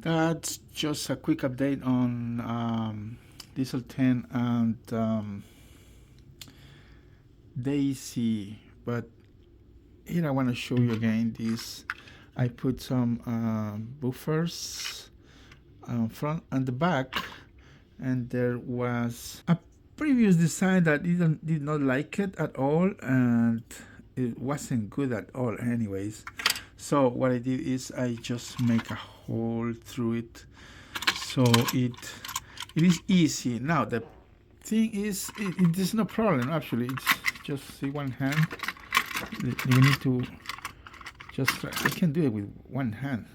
That's just a quick update on Diesel 10 and Daisy. But here I want to show you again this. I put some buffers front and the back, and there was a previous design that did not like it at all, and it wasn't good at all anyways. So what I did is I just make a hole through it, so it is easy. Now the thing is, it is no problem actually. It's just see one hand. You need to just try. I can do it with one hand,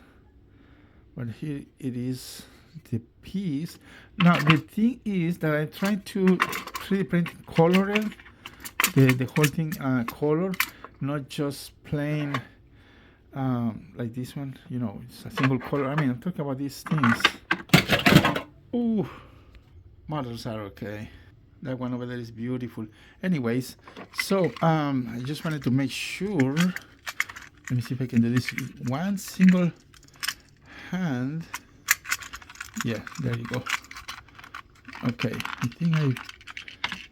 but here it is, the piece. Now the thing is that I'm trying to 3D print color it, the whole thing color, not just plain like this one. You know, it's a single color. I mean, I'm talking about these things. Ooh, models are okay. That one over there is beautiful. Anyways, so I just wanted to make sure. Let me see if I can do this. One single hand. Yeah, there you go. Okay, I think I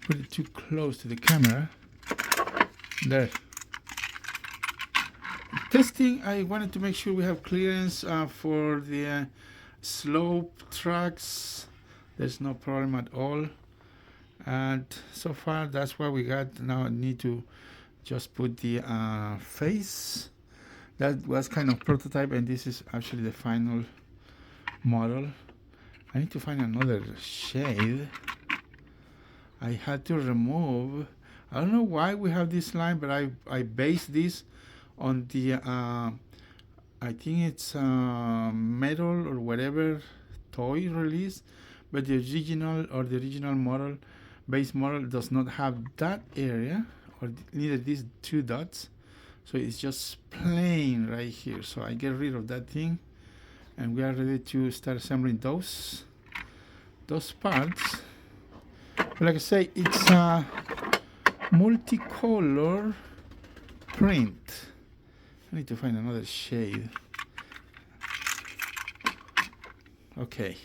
put it too close to the camera. There. Testing, I wanted to make sure we have clearance for the slope tracks. There's no problem at all. And so far, that's what we got. Now I need to just put the face. That was kind of prototype, and this is actually the final model. I need to find another shade. I had to remove, I don't know why we have this line, but I based this on the I think it's metal or whatever toy release, but the original model, base model, does not have that area, or neither these two dots. So it's just plain right here. So I get rid of that thing, and we are ready to start assembling those parts. But like I say, it's a multicolor print. I need to find another shade. Okay.